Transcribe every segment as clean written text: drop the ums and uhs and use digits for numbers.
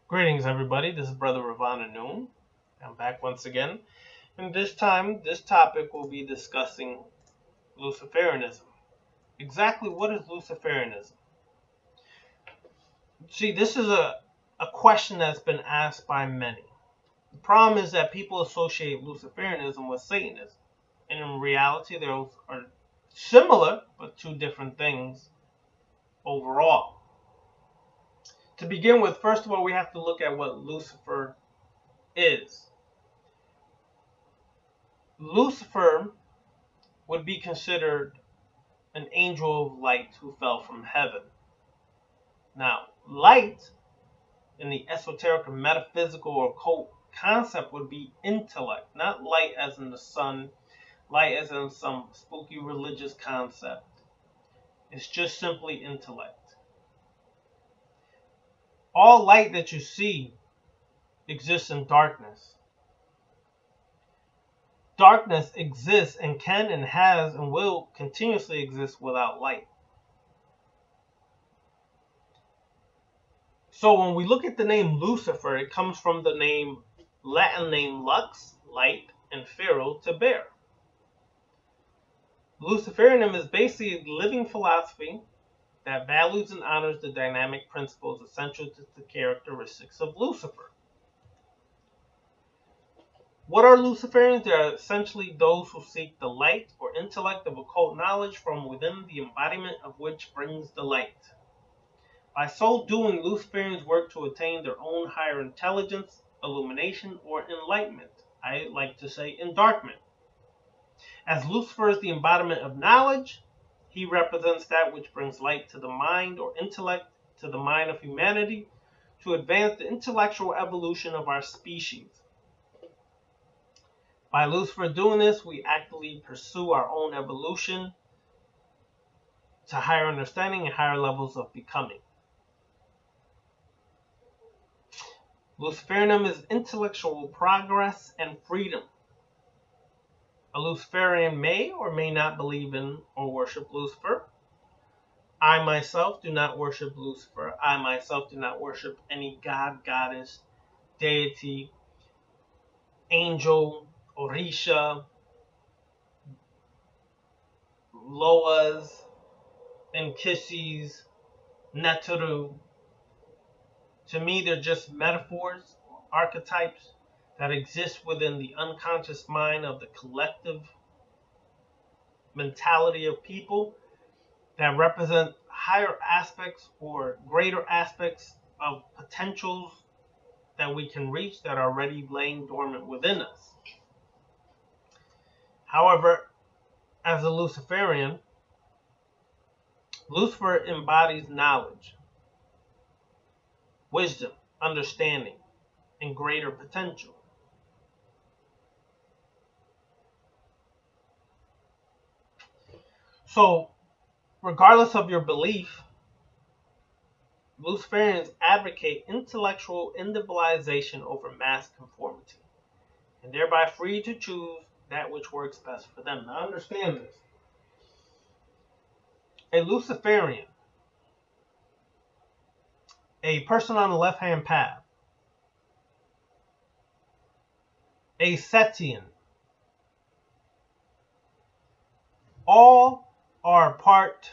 Greetings, everybody. This is Brother Ravana Noon. I'm back once again. And this time, this topic will be discussing Luciferianism. Exactly what is Luciferianism? See, this is a question that's been asked by many. The problem is that people associate Luciferianism with Satanism. And in reality, those are similar, but two different things overall. To begin with, first of all, we have to look at what Lucifer is. Lucifer would be considered an angel of light who fell from heaven. Now, light in the esoteric and metaphysical or occult concept would be intellect, not light as in the sun, light as in some spooky religious concept. It's just simply intellect. All light that you see exists in darkness. Darkness exists and can and has and will continuously exist without light. So when we look at the name Lucifer, it comes from the Latin name lux, light, and pharaoh, to bear. Luciferianism is basically a living philosophy that values and honors the dynamic principles essential to the characteristics of Lucifer. What are Luciferians? They are essentially those who seek the light or intellect of occult knowledge from within the embodiment of which brings the light. By so doing, Luciferians work to attain their own higher intelligence, illumination, or enlightenment. I like to say endarkment. As Lucifer is the embodiment of knowledge, he represents that which brings light to the mind or intellect to the mind of humanity to advance the intellectual evolution of our species. By Lucifer doing this, we actively pursue our own evolution to higher understanding and higher levels of becoming. Luciferianism is intellectual progress and freedom. A Luciferian may or may not believe in or worship Lucifer. I myself do not worship Lucifer. I myself do not worship any god, goddess, deity, angel, Orisha, Loas, Nkishis, Neturu. To me, they're just metaphors, archetypes that exist within the unconscious mind of the collective mentality of people that represent higher aspects or greater aspects of potentials that we can reach that are already laying dormant within us. However, as a Luciferian, Lucifer embodies knowledge, wisdom, understanding, and greater potential. So, regardless of your belief, Luciferians advocate intellectual individualization over mass conformity, and thereby free to choose that which works best for them. Now understand this. A Luciferian, a person on the left-hand path, a Setian, all are part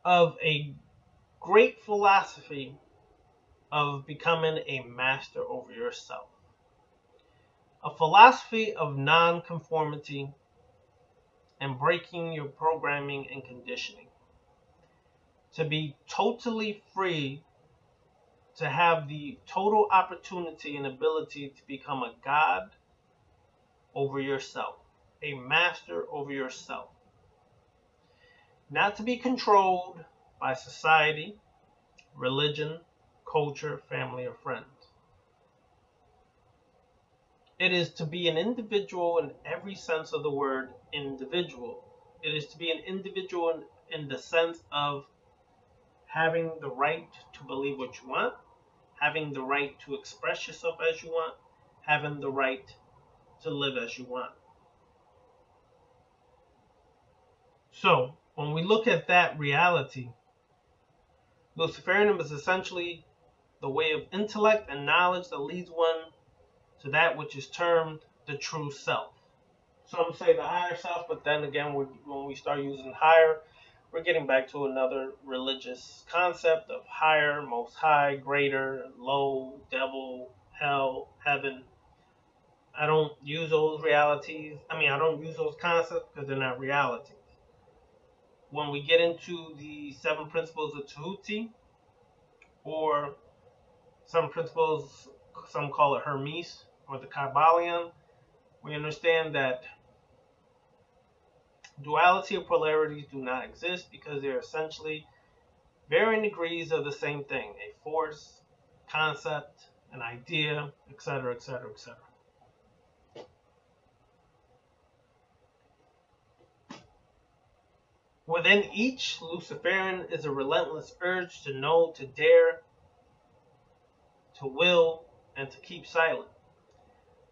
of a great philosophy of becoming a master over yourself. A philosophy of non-conformity and breaking your programming and conditioning. To be totally free, to have the total opportunity and ability to become a god over yourself, a master over yourself. Not to be controlled by society, religion, culture, family, or friends. It is to be an individual in every sense of the word individual. It is to be an individual in the sense of having the right to believe what you want, having the right to express yourself as you want, having the right to live as you want. So, when we look at that reality, Luciferianism is essentially the way of intellect and knowledge that leads one to that which is termed the true self. Some say the higher self, but then again, when we start using higher, we're getting back to another religious concept of higher, most high, greater, low, devil, hell, heaven. I don't use those realities. I don't use those concepts because they're not realities. When we get into the seven principles of Tahuti, or some principles, some call it Hermes, or the Kabbalion, we understand that duality or polarities do not exist because they're essentially varying degrees of the same thing: a force, concept, an idea, etc., etc., etc. Within each, Luciferian is a relentless urge to know, to dare, to will, and to keep silent.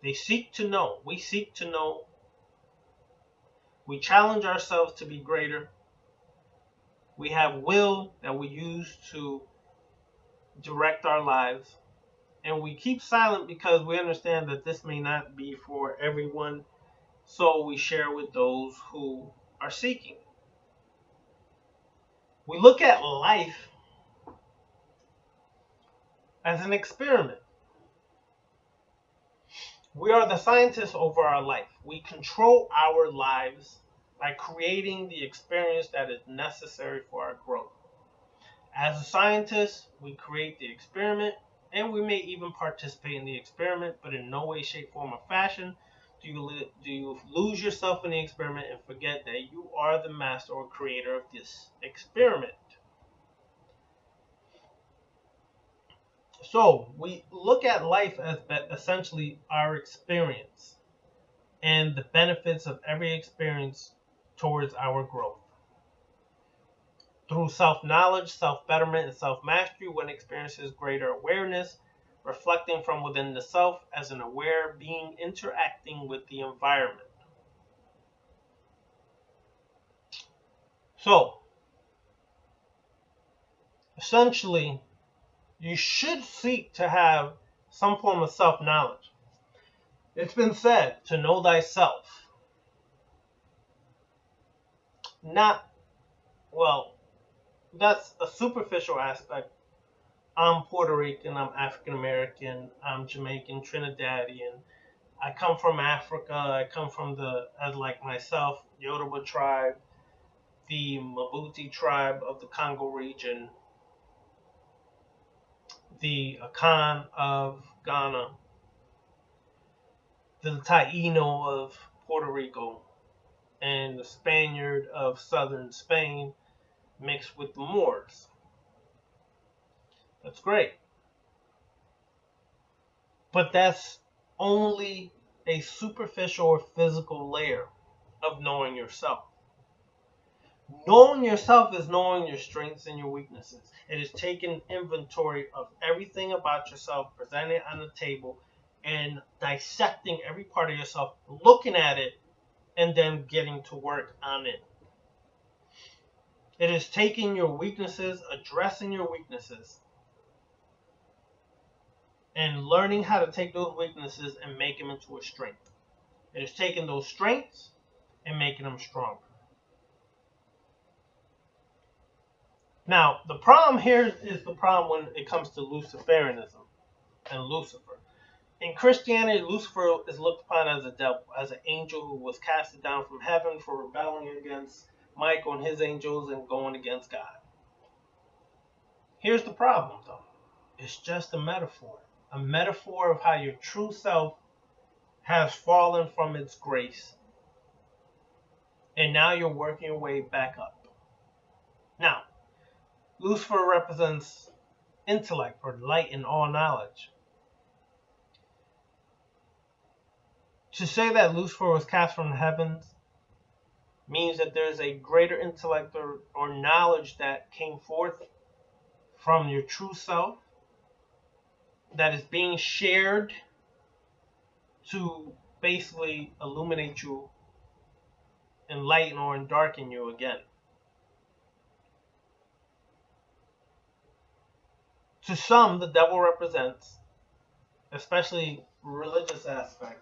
They seek to know. We seek to know. We challenge ourselves to be greater. We have will that we use to direct our lives. And we keep silent because we understand that this may not be for everyone. So we share with those who are seeking. We look at life as an experiment. We are the scientists over our life. We control our lives by creating the experience that is necessary for our growth. As a scientist, we create the experiment, and we may even participate in the experiment, but in no way, shape, form, or fashion do you lose yourself in the experiment and forget that you are the master or creator of this experiment. So we look at life as essentially our experience and the benefits of every experience towards our growth. Through self-knowledge, self-betterment, and self-mastery, one experiences greater awareness, reflecting from within the self as an aware being interacting with the environment. So, essentially, you should seek to have some form of self-knowledge. It's been said to know thyself. Not, well, that's a superficial aspect. I'm Puerto Rican, I'm African American, I'm Jamaican, Trinidadian. I come from Africa. I come from as like myself, Yoruba tribe, the Mabuti tribe of the Congo region, the Akan of Ghana, the Taino of Puerto Rico, and the Spaniard of southern Spain mixed with the Moors. That's great. But that's only a superficial or physical layer of knowing yourself. Knowing yourself is knowing your strengths and your weaknesses. It is taking inventory of everything about yourself, presenting it on the table, and dissecting every part of yourself, looking at it, and then getting to work on it. It is taking your weaknesses, addressing your weaknesses, and learning how to take those weaknesses and make them into a strength. It is taking those strengths and making them stronger. Now, the problem here is the problem when it comes to Luciferianism and Lucifer. In Christianity, Lucifer is looked upon as a devil, as an angel who was casted down from heaven for rebelling against Michael and his angels and going against God. Here's the problem, though. It's just a metaphor of how your true self has fallen from its grace, and now you're working your way back up. Now, Lucifer represents intellect or light and all knowledge. To say that Lucifer was cast from the heavens means that there's a greater intellect or knowledge that came forth from your true self that is being shared to basically illuminate you, enlighten or darken you again. To some, the devil represents, especially religious aspect,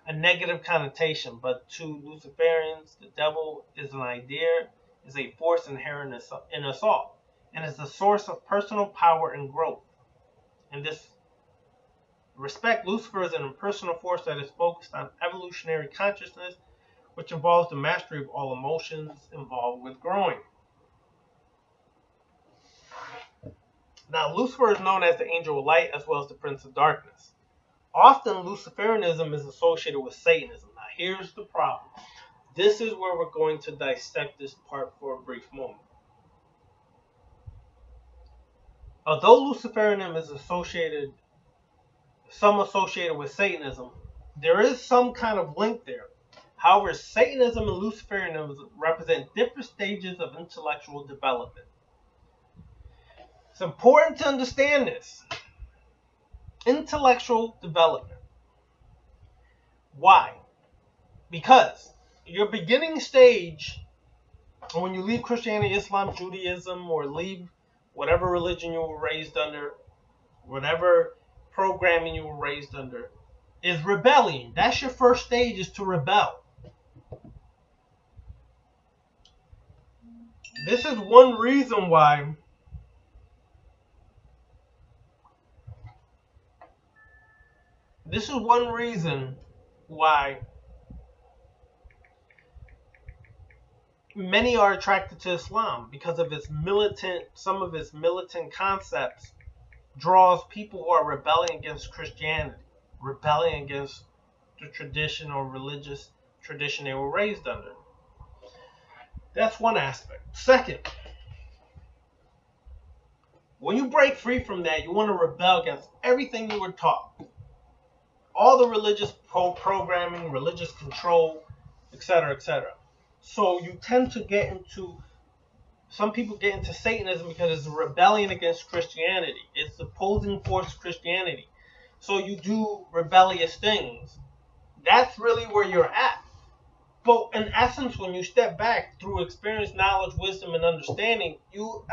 a negative connotation, but to Luciferians, the devil is an idea, is a force inherent in us all, and is the source of personal power and growth. In this respect, Lucifer is an impersonal force that is focused on evolutionary consciousness, which involves the mastery of all emotions involved with growing. Now, Lucifer is known as the angel of light as well as the prince of darkness. Often, Luciferianism is associated with Satanism. Now, here's the problem. This is where we're going to dissect this part for a brief moment. Although Luciferianism is associated with Satanism, there is some kind of link there. However, Satanism and Luciferianism represent different stages of intellectual development. It's important to understand this. Intellectual development. Why? Because your beginning stage, when you leave Christianity, Islam, Judaism, or leave whatever religion you were raised under, whatever programming you were raised under, is rebellion. That's your first stage, is to rebel. This is one reason why many are attracted to Islam, because of some of its militant concepts draws people who are rebelling against Christianity, rebelling against the tradition or religious tradition they were raised under. That's one aspect. Second, when you break free from that, you want to rebel against everything you were taught. All the religious programming, religious control, etc., etc. So you tend to some people get into Satanism because it's a rebellion against Christianity. It's opposing force Christianity. So you do rebellious things. That's really where you're at. But in essence, when you step back through experience, knowledge, wisdom, and understanding, you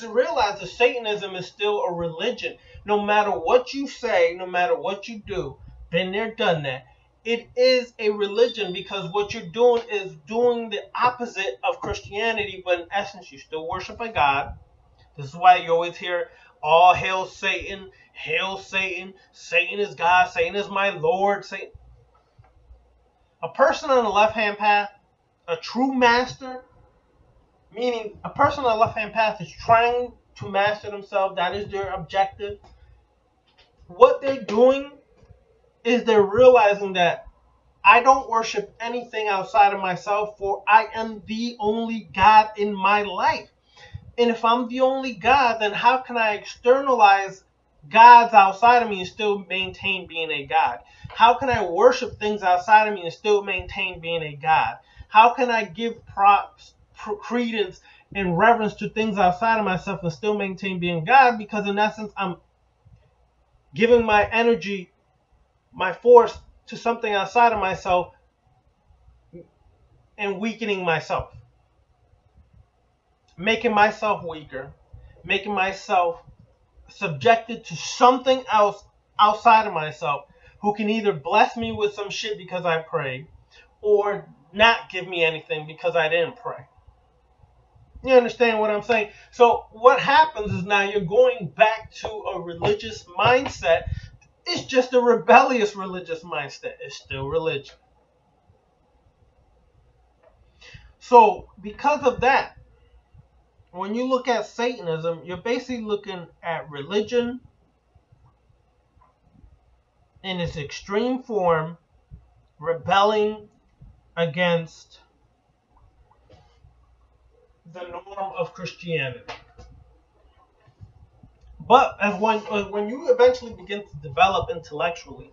realize that Satanism is still a religion. No matter what you say, no matter what you do, been there, done that. It is a religion, because what you're doing is doing the opposite of Christianity, but in essence, you still worship a God. This is why you always hear, all hail Satan, Satan is God, Satan is my Lord. Satan. A person on the left-hand path, a true master, meaning a person on the left-hand path is trying to master themselves, that is their objective. What they're doing is they're realizing that I don't worship anything outside of myself, for I am the only God in my life. And if I'm the only God, then how can I externalize gods outside of me and still maintain being a God? How can I worship things outside of me and still maintain being a God? How can I give props, credence, and reverence to things outside of myself and still maintain being God? Because in essence, I'm giving my energy, my force to something outside of myself and weakening myself. Making myself weaker, making myself subjected to something else outside of myself, who can either bless me with some shit because I prayed, or not give me anything because I didn't pray. You understand what I'm saying? So what happens is now you're going back to a religious mindset. It's just a rebellious religious mindset. It's still religion. So because of that, when you look at Satanism, you're basically looking at religion in its extreme form, rebelling against the norm of Christianity. But when you eventually begin to develop intellectually,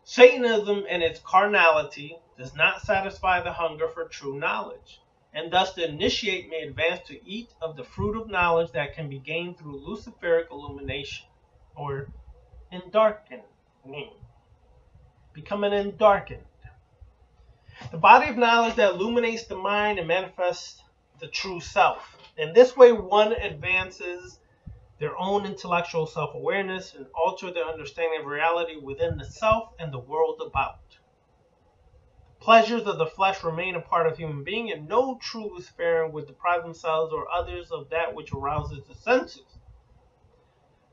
Satanism and its carnality does not satisfy the hunger for true knowledge, and thus the initiate may advance to eat of the fruit of knowledge that can be gained through luciferic illumination, or endarkening, becoming endarkened. The body of knowledge that illuminates the mind and manifests the true self. In this way, one advances their own intellectual self-awareness and alter their understanding of reality within the self and the world about. Pleasures of the flesh remain a part of human being, and no true Luciferian would deprive themselves or others of that which arouses the senses.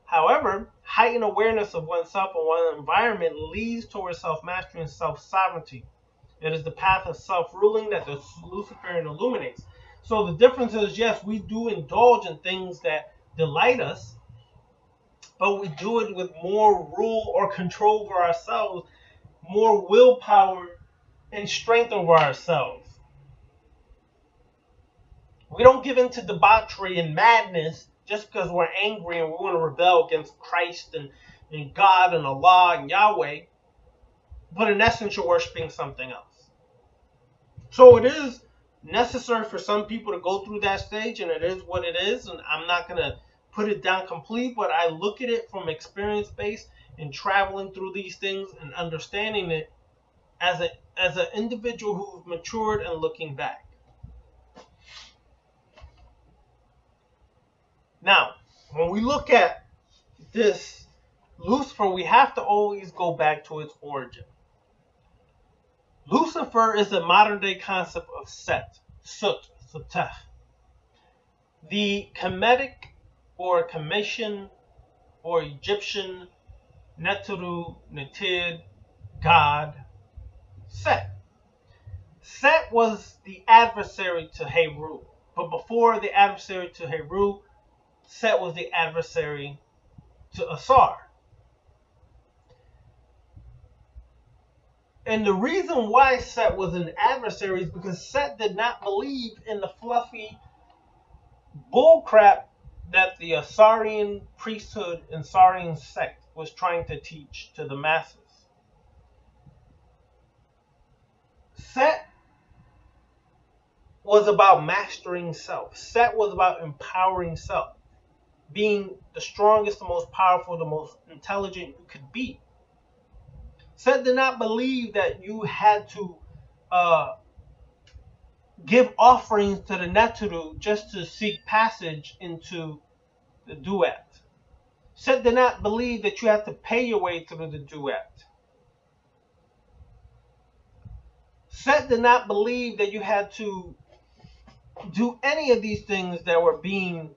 However, heightened awareness of oneself and one's environment leads towards self-mastery and self-sovereignty. It is the path of self-ruling that the Luciferian illuminates. So the difference is, yes, we do indulge in things that delight us, but we do it with more rule or control over ourselves, more willpower and strength over ourselves. We don't give in to debauchery and madness just because we're angry and we want to rebel against Christ and God and Allah and Yahweh, but in essence you're worshiping something else. So it is necessary for some people to go through that stage, and it is what it is, and I'm not going to put it down complete, but I look at it from experience based and traveling through these things and understanding it as an individual who's matured and looking back. Now, when we look at this Lucifer, we have to always go back to its origin. Lucifer is the modern day concept of Set, Sut, Sutah. The Kemetic or Commission or Egyptian Neteru, Netid, God, Set. Set was the adversary to Heru. But before the adversary to Heru, Set was the adversary to Asar. And the reason why Set was an adversary is because Set did not believe in the fluffy bullcrap that the Asarian priesthood and Asarian sect was trying to teach to the masses. Set was about mastering self. Set was about empowering self, being the strongest, the most powerful, the most intelligent you could be. Set did not believe that you had to give offerings to the Neteru just to seek passage into the duet. Set did not believe that you had to pay your way through the duet. Set did not believe that you had to do any of these things that were being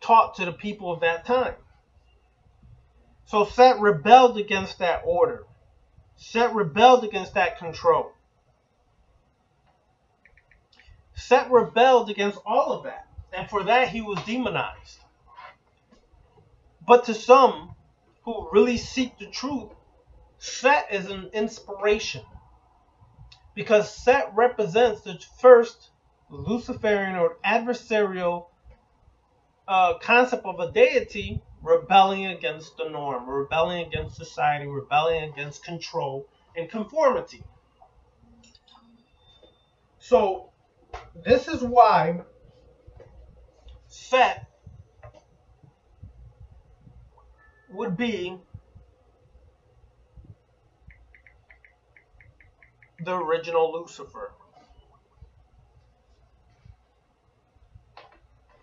taught to the people of that time. So Set rebelled against that order. Set rebelled against that control. Set rebelled against all of that. And for that he was demonized. But to some who really seek the truth, Set is an inspiration. Because Set represents the first Luciferian or adversarial concept of a deity rebelling against the norm, rebelling against society, rebelling against control and conformity. So this is why Set would be the original Lucifer.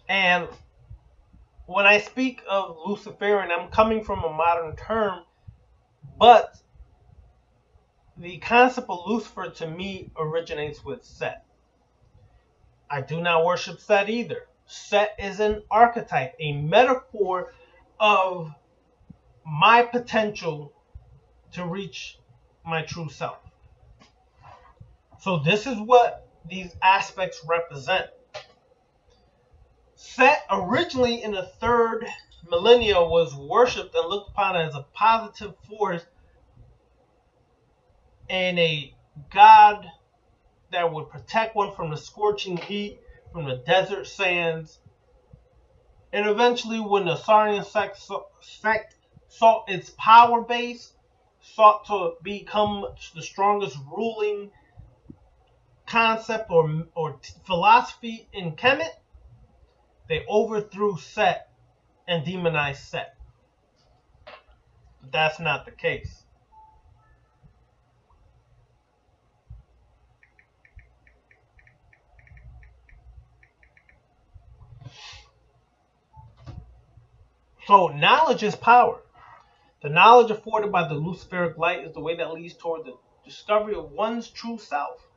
And when I speak of Luciferian, I'm coming from a modern term, but the concept of Lucifer to me originates with Set. I do not worship Set either. Set is an archetype, a metaphor of my potential to reach my true self. So this is what these aspects represent. Set originally in the third millennia was worshipped and looked upon as a positive force and a god that would protect one from the scorching heat, from the desert sands. And eventually when the Asarian sect sought its power base, sought to become the strongest ruling concept or philosophy in Kemet, they overthrew Set and demonized Set. But that's not the case. So knowledge is power. The knowledge afforded by the Luciferic light is the way that leads toward the discovery of one's true self.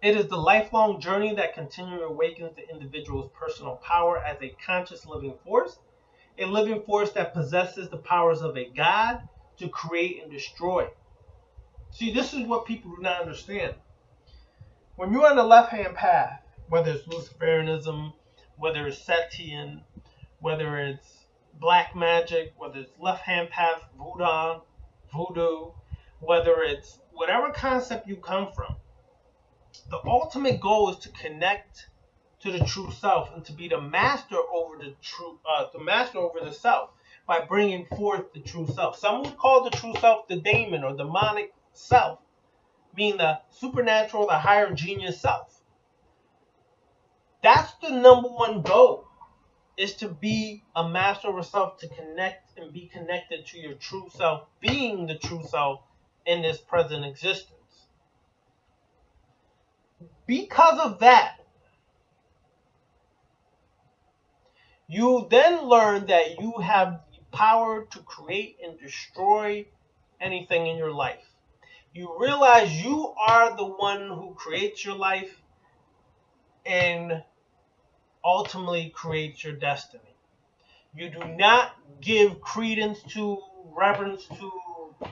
It is the lifelong journey that continually awakens the individual's personal power as a conscious living force, a living force that possesses the powers of a god to create and destroy. See, this is what people do not understand. When you're on the left-hand path, whether it's Luciferianism, whether it's Satian, whether it's black magic, whether it's left-hand path voodoo, whether it's whatever concept you come from, the ultimate goal is to connect to the true self and to be the master over the self by bringing forth the true self. Some would call the true self the daemon or demonic self, meaning the supernatural, the higher genius self. That's the number one goal, is to be a master of self, to connect and be connected to your true self, being the true self in this present existence. Because of that, you then learn that you have the power to create and destroy anything in your life. You realize you are the one who creates your life and ultimately creates your destiny. You do not give credence to, reverence to,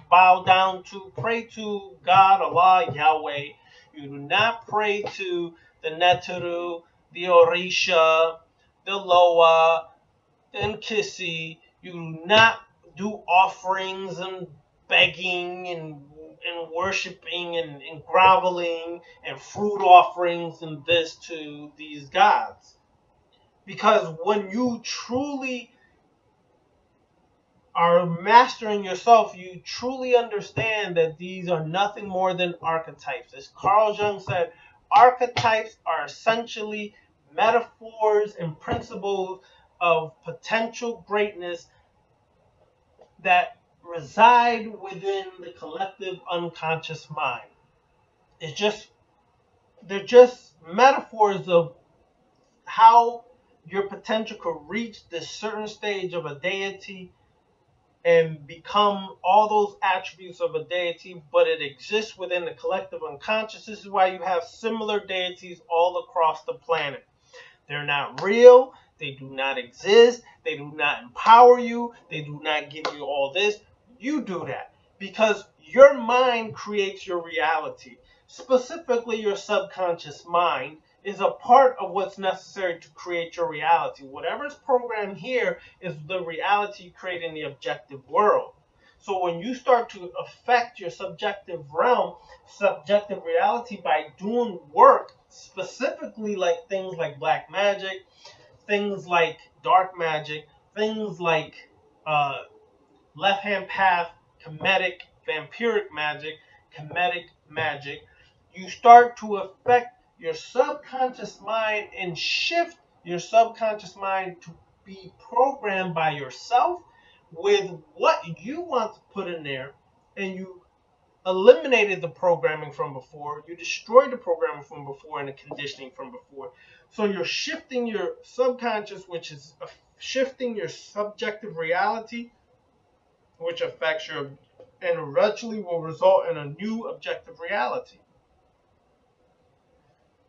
bow down to, pray to God, Allah, Yahweh. You do not pray to the Neteru, the Orisha, the Loa, the Nkisi. You do not do offerings and begging and worshiping and groveling and fruit offerings and this to these gods. Because when you truly are mastering yourself, you truly understand that these are nothing more than archetypes. As Carl Jung said, archetypes are essentially metaphors and principles of potential greatness that reside within the collective unconscious mind. They're just metaphors of how your potential could reach this certain stage of a deity and become all those attributes of a deity, but it exists within the collective unconscious. This is why you have similar deities all across the planet. They're not real. They do not exist. They do not empower you. They do not give you all this. You do that because your mind creates your reality. Specifically, your subconscious mind is a part of what's necessary to create your reality. Whatever's programmed here is the reality you create in the objective world. So when you start to affect your subjective realm, subjective reality by doing work, specifically like things like black magic, things like dark magic, things like left hand path, comedic, vampiric magic, you start to affect your subconscious mind and shift your subconscious mind to be programmed by yourself with what you want to put in there, and you eliminated the programming from before, you destroyed the programming from before and the conditioning from before. So you're shifting your subconscious, which is shifting your subjective reality, which affects your, and eventually will result in a new objective reality.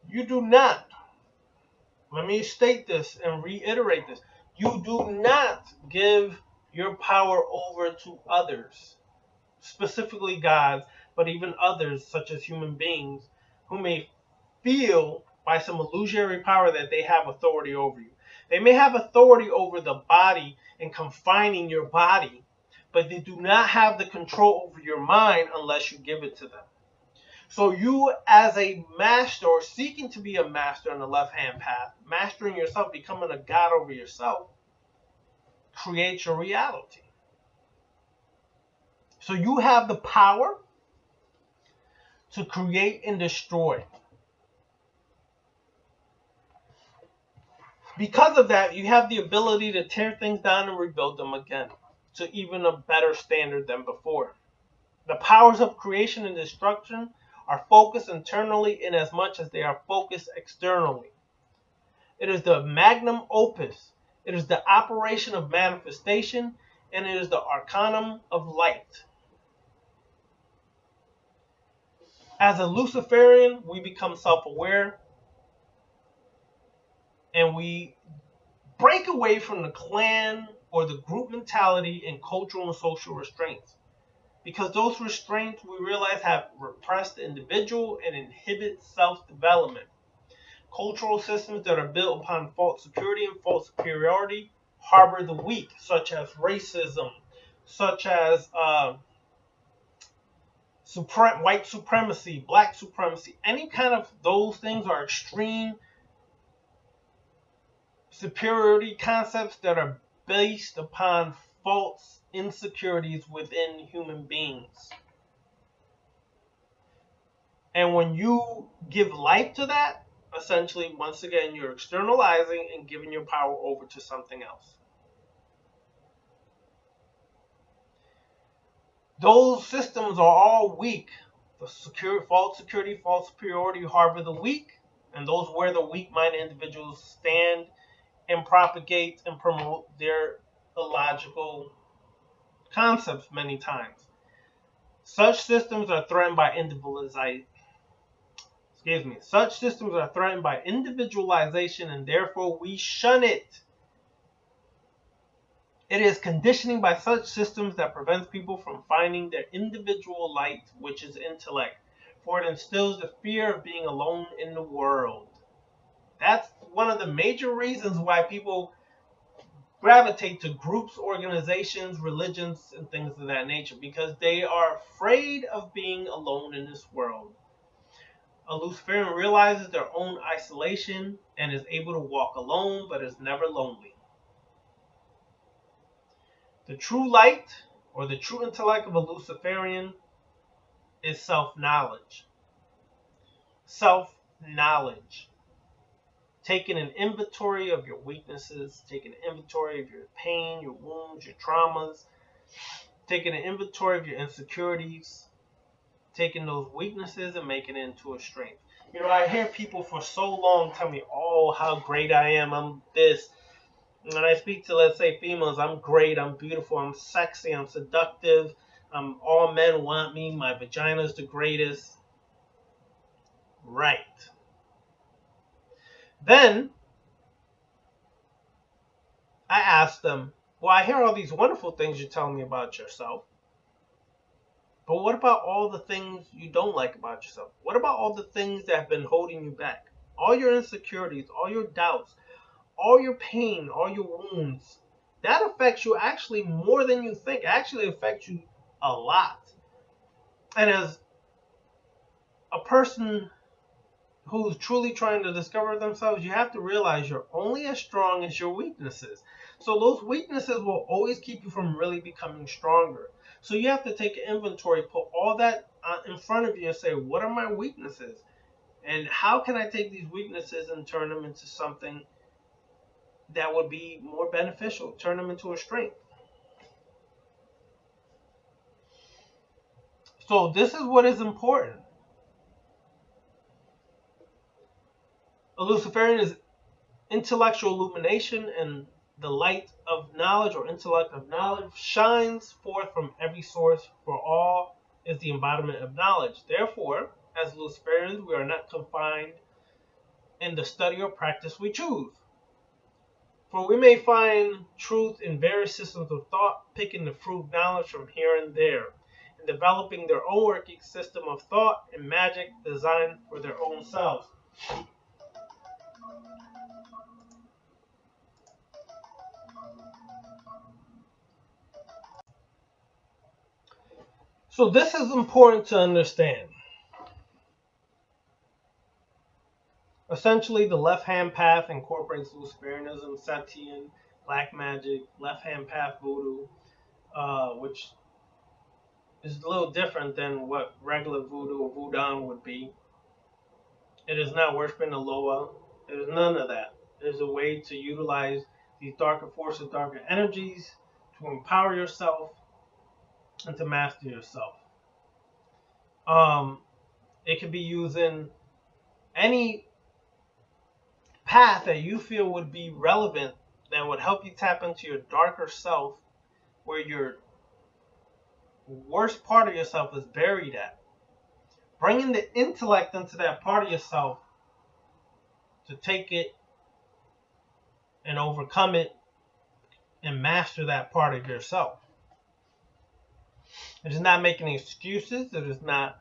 You do not, let me state this and reiterate this, you do not give your power over to others, specifically gods, but even others such as human beings who may feel by some illusionary power that they have authority over you. They may have authority over the body and confining your body, but they do not have the control over your mind unless you give it to them. So you, as a master or seeking to be a master on the left-hand path, mastering yourself, becoming a god over yourself, create your reality. So you have the power to create and destroy. Because of that, you have the ability to tear things down and rebuild them again to even a better standard than before. The powers of creation and destruction are focused internally in as much as they are focused externally. It is the magnum opus It is the operation of manifestation, and it is the arcanum of light. As a Luciferian, we become self-aware, and we break away from the clan or the group mentality and cultural and social restraints. Because those restraints, we realize, have repressed the individual and inhibit self-development. Cultural systems that are built upon false security and false superiority harbor the weak, such as racism, such as white supremacy, black supremacy. Any kind of those things are extreme superiority concepts that are based upon false insecurities within human beings. And when you give life to that, essentially, once again, you're externalizing and giving your power over to something else. Those systems are all weak. The false security, false superiority harbor the weak, and those where the weak-minded individuals stand and propagate and promote their illogical concepts many times. Such systems are threatened by individualization, and therefore we shun it. It is conditioning by such systems that prevents people from finding their individual light, which is intellect, for it instills the fear of being alone in the world. That's one of the major reasons why people gravitate to groups, organizations, religions, and things of that nature, because they are afraid of being alone in this world. A Luciferian realizes their own isolation and is able to walk alone, but is never lonely. The true light, or the true intellect of a Luciferian, is self-knowledge. Self-knowledge. Taking an inventory of your weaknesses, taking an inventory of your pain, your wounds, your traumas, taking an inventory of your insecurities, taking those weaknesses and making it into a strength. I hear people for so long tell me, oh, how great I am, I'm this. When I speak to, let's say, females, I'm great, I'm beautiful, I'm sexy, I'm seductive, all men want me, my vagina's the greatest. Right. Then I ask them, well, I hear all these wonderful things you're telling me about yourself, but what about all the things you don't like about yourself? What about all the things that have been holding you back? All your insecurities, all your doubts, all your pain, all your wounds. That affects you actually more than you think. It actually affects you a lot. And as a person who's truly trying to discover themselves, you have to realize you're only as strong as your weaknesses. So those weaknesses will always keep you from really becoming stronger. So you have to take an inventory, put all that in front of you and say, what are my weaknesses? And how can I take these weaknesses and turn them into something that would be more beneficial, turn them into a strength? So this is what is important. A Luciferian is intellectual illumination, and the light of knowledge or intellect of knowledge shines forth from every source, for all is the embodiment of knowledge. Therefore, as Luciferians, we are not confined in the study or practice we choose. For we may find truth in various systems of thought, picking the fruit of knowledge from here and there, and developing their own working system of thought and magic designed for their own selves. So this is important to understand. Essentially, the left-hand path incorporates Luciferianism, Satian, black magic, left-hand path voodoo, which is a little different than what regular voodoo or voodoo would be. It is not worshiping the Loa. It is none of that. It is a way to utilize these darker forces, darker energies to empower yourself and to master yourself. It can be used in any path that you feel would be relevant that would help you tap into your darker self, where your worst part of yourself is buried at. Bringing the intellect into that part of yourself to take it and overcome it and master that part of yourself. It is not making excuses. It is not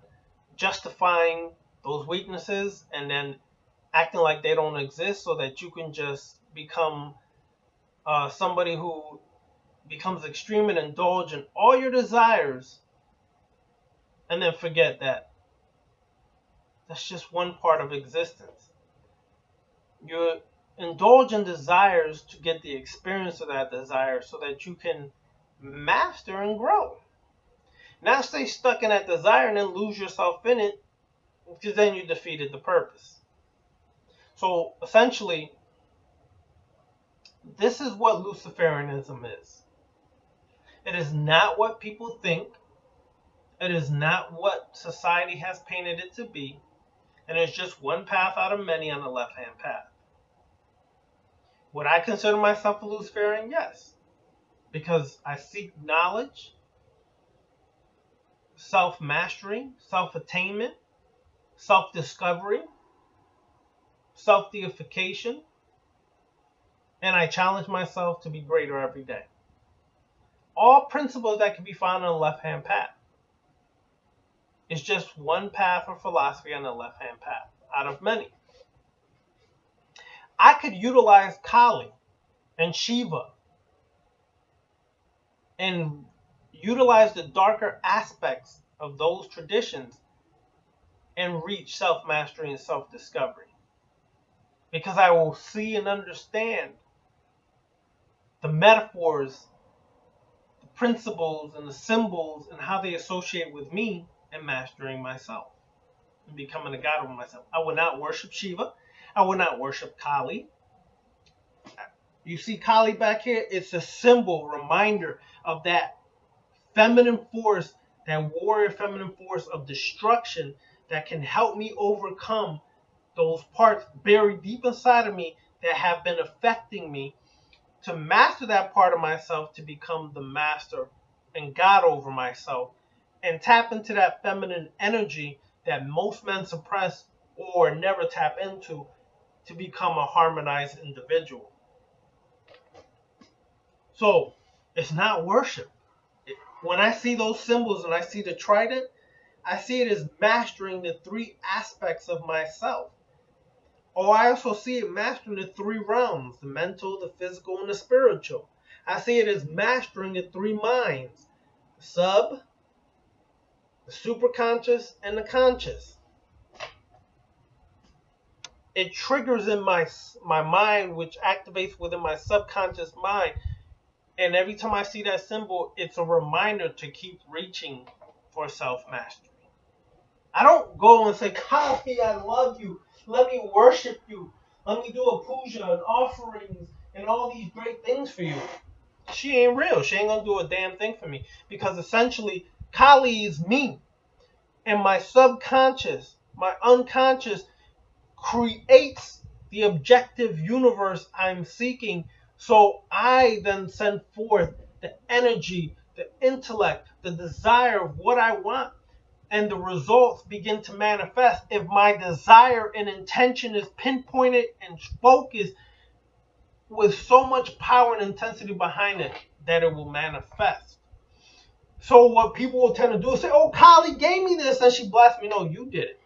justifying those weaknesses and then acting like they don't exist so that you can just become somebody who becomes extreme and indulge in all your desires and then forget that that's just one part of existence. You indulge in desires to get the experience of that desire so that you can master and grow. Not stay stuck in that desire and then lose yourself in it, because then you defeated the purpose. So essentially, this is what Luciferianism is. It is not what people think. It is not what society has painted it to be. And it's just one path out of many on the left-hand path. Would I consider myself a Luciferian? Yes. Because I seek knowledge, self-mastery, self-attainment, self-discovery, self-deification, and I challenge myself to be greater every day. All principles that can be found on the left-hand path. It's just one path or philosophy on the left-hand path out of many. I could utilize Kali and Shiva and utilize the darker aspects of those traditions and reach self-mastery and self-discovery. Because I will see and understand the metaphors, the principles, and the symbols and how they associate with me and mastering myself and becoming a god over myself. I will not worship Shiva. I will not worship Kali. You see Kali back here? It's a symbol, reminder of that feminine force, that warrior feminine force of destruction that can help me overcome those parts buried deep inside of me that have been affecting me, to master that part of myself, to become the master and God over myself, and tap into that feminine energy that most men suppress or never tap into, to become a harmonized individual. So it's not worship. When I see those symbols and I see the trident, I see it as mastering the three aspects of myself. Or I also see it mastering the three realms, the mental, the physical, and the spiritual. I see it as mastering the three minds, the sub, the superconscious, and the conscious. It triggers in my mind, which activates within my subconscious mind. And every time I see that symbol, it's a reminder to keep reaching for self-mastery. I don't go and say, Kali, I love you. Let me worship you. Let me do a puja and offerings and all these great things for you. She ain't real. She ain't going to do a damn thing for me. Because essentially, Kali is me. And my subconscious, my unconscious, creates the objective universe I'm seeking. So I then send forth the energy, the intellect, the desire of what I want. And the results begin to manifest if my desire and intention is pinpointed and focused with so much power and intensity behind it that it will manifest. So what people will tend to do is say, oh, Kali gave me this and she blessed me. No, you did it.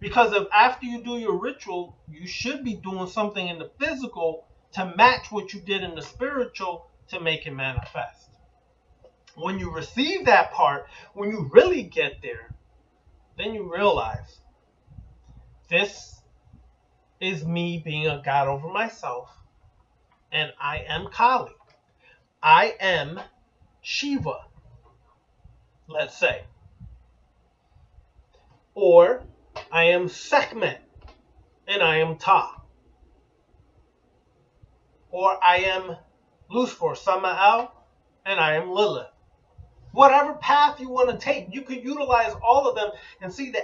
Because if after you do your ritual, you should be doing something in the physical to match what you did in the spiritual to make it manifest. When you receive that part, when you really get there, then you realize this is me being a god over myself, and I am Kali. I am Shiva, let's say. Or I am Sekhmet, and I am Ta. Or I am Lucifer, Samael, and I am Lilith. Whatever path you want to take, you can utilize all of them and see the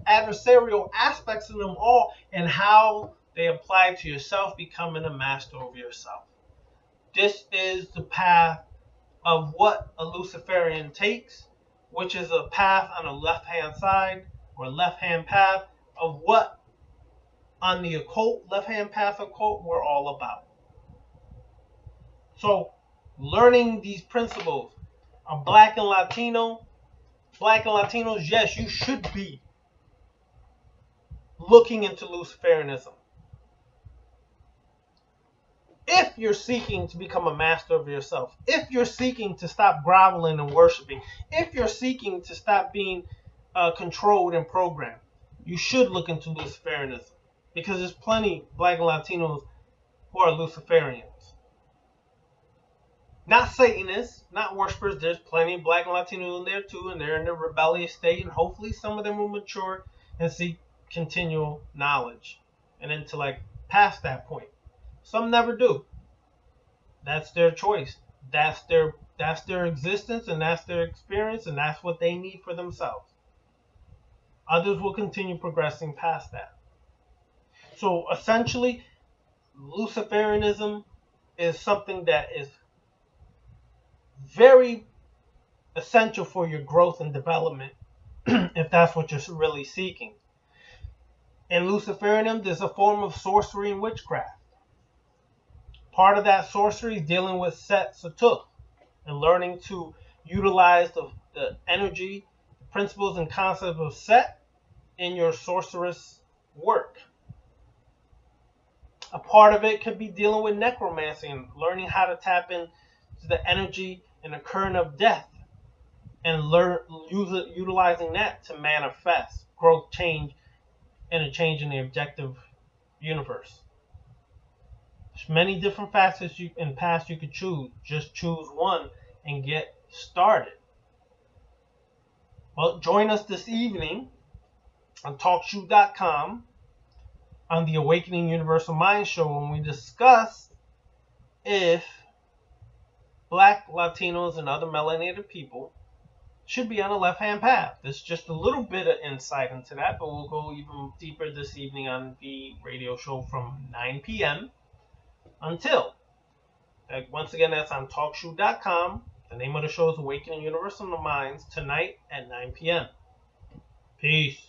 adversarial aspects of them all and how they apply to yourself, becoming a master of yourself. This is the path of what a Luciferian takes, which is a path on the left-hand side, or left-hand path of what on the occult, left-hand path occult, we're all about. So, learning these principles of Black and Latinos, yes, you should be looking into Luciferianism. If you're seeking to become a master of yourself, if you're seeking to stop groveling and worshiping, if you're seeking to stop being controlled and programmed, you should look into Luciferianism, because there's plenty Black and Latinos who are Luciferians. Not Satanists, not worshippers. There's plenty of Black and Latinos in there too, and they're in a rebellious state, and hopefully some of them will mature and seek continual knowledge and intellect past that point. Some never do. That's their choice. That's their existence, and that's their experience, and that's what they need for themselves. Others will continue progressing past that. So essentially, Luciferianism is something that is very essential for your growth and development, if that's what you're really seeking. In Luciferianism, there's a form of sorcery and witchcraft. Part of that sorcery is dealing with Set Satuth and learning to utilize the energy, principles, and concepts of Set in your sorceress work. A part of it could be dealing with necromancy and learning how to tap into the energy and the current of death, and utilizing that to manifest growth, change, and a change in the objective universe. There's many different facets and paths you could choose. Just choose one and get started. Well, join us this evening on TalkShoe.com on the Awakening Universal Mind Show when we discuss if Black, Latinos, and other melanated people should be on the left-hand path. There's just a little bit of insight into that, but we'll go even deeper this evening on the radio show from 9 p.m. until. Once again, that's on TalkShoe.com. The name of the show is Awakening Universal Minds, tonight at 9 p.m. Peace.